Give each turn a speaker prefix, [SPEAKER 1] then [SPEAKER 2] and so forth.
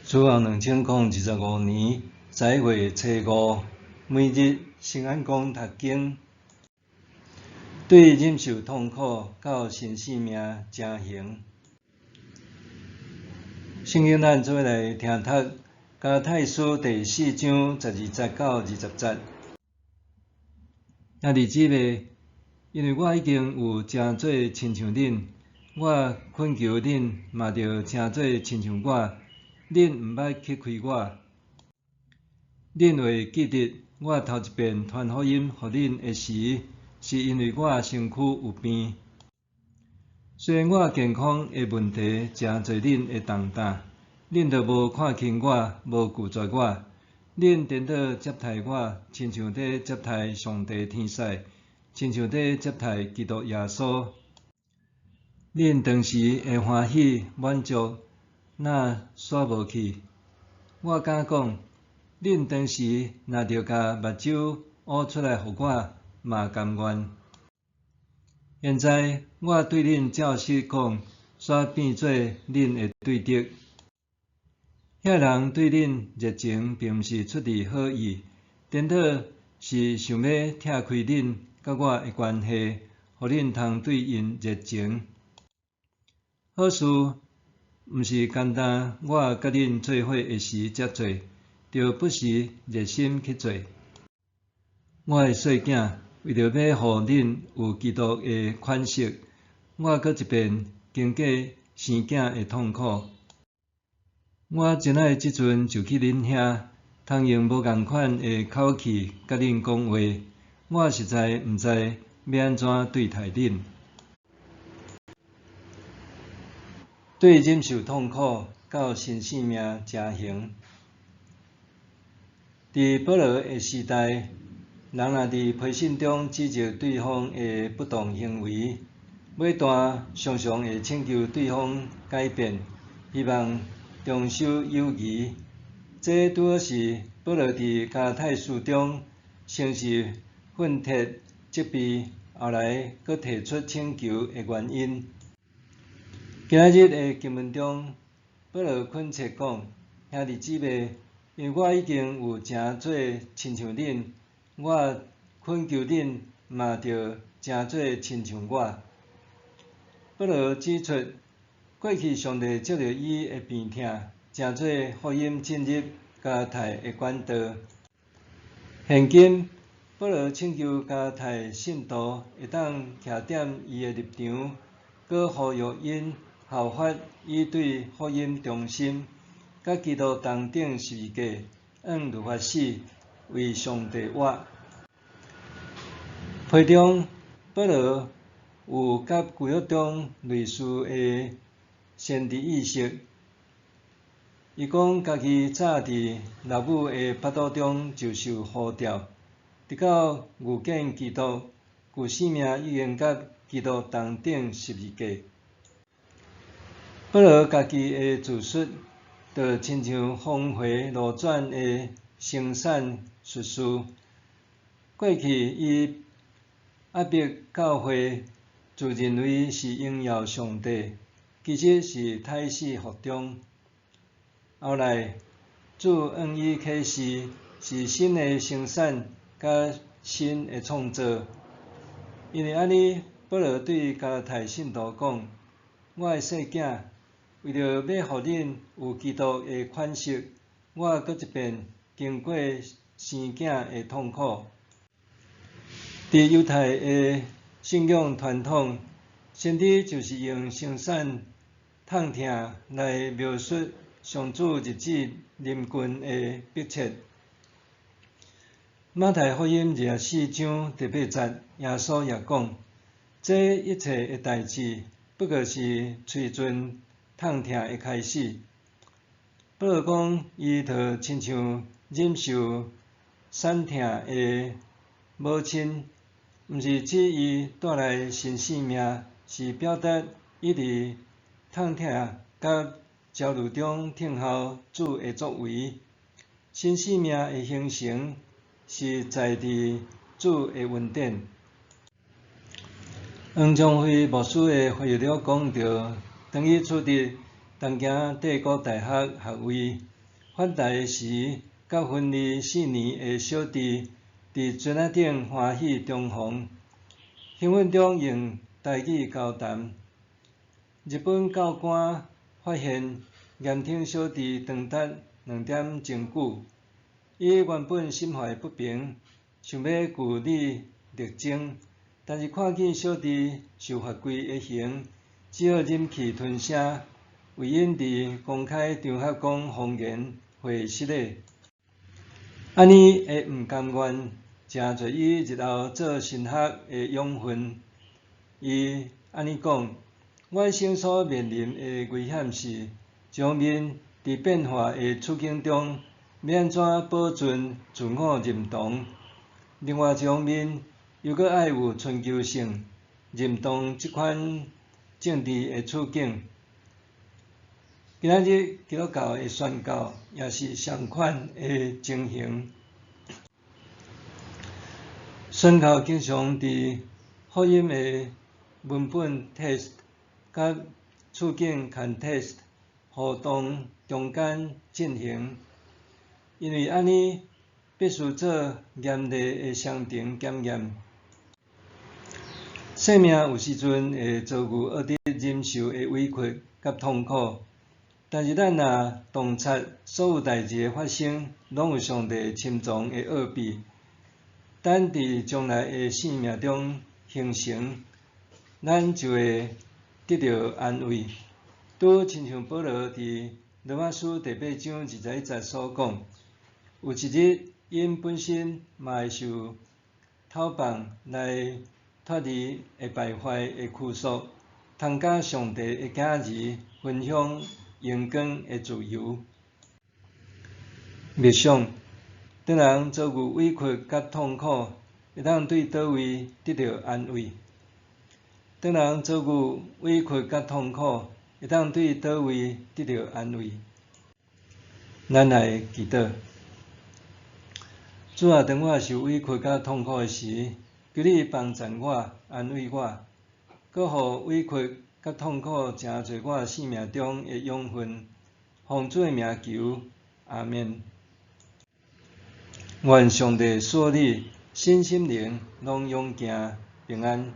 [SPEAKER 1] 主后2025年10月初5，每日圣安宫读经，对忍受痛苦到生死命正行。圣经咱做来听读加太书第4章12节到20节。日子咧，因为我已经有诚做亲像恁，我恳求恁嘛着诚做亲像我。恁毋捌去开我，恁会记得我头一遍传福音互恁的时，是因为我身躯有病。虽然我健康的问题诚侪恁会重担，恁着无看轻我，无拒绝我，恁颠倒接待我，亲像在接待上帝天使，亲像在接待基督耶稣。恁当时会欢喜满足，若煞无去。我敢讲，恁当时若着甲目睭乌出来互我，嘛甘愿。现在我对恁照实讲，煞变做恁的对敌。遐人对恁热情，并毋是出于好意，颠倒是想要拆开恁甲我的关系，互恁通对因热情。好事毋是简单，我甲恁做伙的时才做，着不时热心去做。我的细囝，为着要互恁有基督的款式，我搁一遍经过生囝的痛苦。我真爱即阵就去恁遐，通用无共款的口气甲恁讲话，我实在毋知要安怎对待恁。对忍受痛苦到生死命正行。伫保罗的时代，人若伫批信中指责对方的不当行为，尾段常常会请求对方改变，希望重修友谊。这拄好是保罗伫加拉太书中承受训斥、责备，后来搁提出请求的原因。今日的经文中，保罗恳切讲：兄弟姊妹，因为我已经有诚做亲像恁，我恳求恁嘛着诚做亲像我。保罗指出，过去上帝借着伊的病痛，诚做福音进入加拉太的管道。现今，保罗请求加拉太信徒会当徛踮伊的立场，搁呼吁因效法伊对福音忠心，甲基督同顶十字架，按律法死，为上帝活。批中，保罗有甲旧约中类似的先知意识。伊讲家己早伫老母的腹肚中就受呼召，直到遇见基督，旧生命已经甲基督同顶十字架。保罗家己的自述，就亲像峰回路转的生产术士。过去伊压迫教会，自认为是荣耀上帝，其实是胎死腹中。后来主向伊启示，是新的生产甲新的创造。因为安尼，保罗对加拉太信徒讲：我的细囝，为着要互恁有基督的款式，我搁一遍经过生囝的痛苦。伫犹太的信仰传统，先知就是用生产痛痛来描述上主日子临近的迫切。马太福音24章第8节，耶稣也讲：这一切的代志，不过是喙唇痛痛的开始。保罗讲，伊就亲像忍受产痛的母亲，毋是指伊带来生死命，是表达伊伫痛痛甲焦虑中听候主的作为。生死命的形成，是在伫主的恩典。黄宗辉牧师的会了讲到，当伊取得东京帝国大学学位，发大时，甲分离4年的小弟伫船仔顶欢喜重逢，兴奋中用台语交谈。日本教官发现严听小弟长达2点钟久，伊原本心怀不平，想要据理力争，但是看见小弟受法规的刑，只好忍气吞声，为因伫公开场合讲谎言，会失礼。安尼会毋甘愿，诚侪伊日后做神学的养分。伊安尼讲：我一生所面临的危险是，将面伫变化的处境中，要安怎保存自我认同；另外一方面，又搁爱有寻求性，认同即款政治的处境。今仔日基督教的宣教也是相款的情形。宣教经常伫福音的文本 text 甲处境 context 互动中间进行，因为安尼必须做严厉的双重检验。生命有时阵会遭遇恶直忍受的委屈甲痛苦，但是咱若洞察所有代志的发生，拢有上帝深藏的奥秘，等伫将来的生命中形成，咱就会得到安慰。拄亲像保罗伫罗马书第8章21节所讲，有一日因本身嘛会受偷放来脱离会败坏的拘束，通甲上帝的囝儿分享阳光的自由。默想，当人遭遇委屈甲痛苦，会当对倒位得到安慰？当人遭遇委屈甲痛苦，会当对倒位得到安慰？咱来祈祷。主啊，当我受委屈甲痛苦时，求你帮助我、安慰我，搁互委屈甲痛苦成做我生命中的养分。奉主的名求，阿免。愿上帝赐你身心灵拢勇健平安。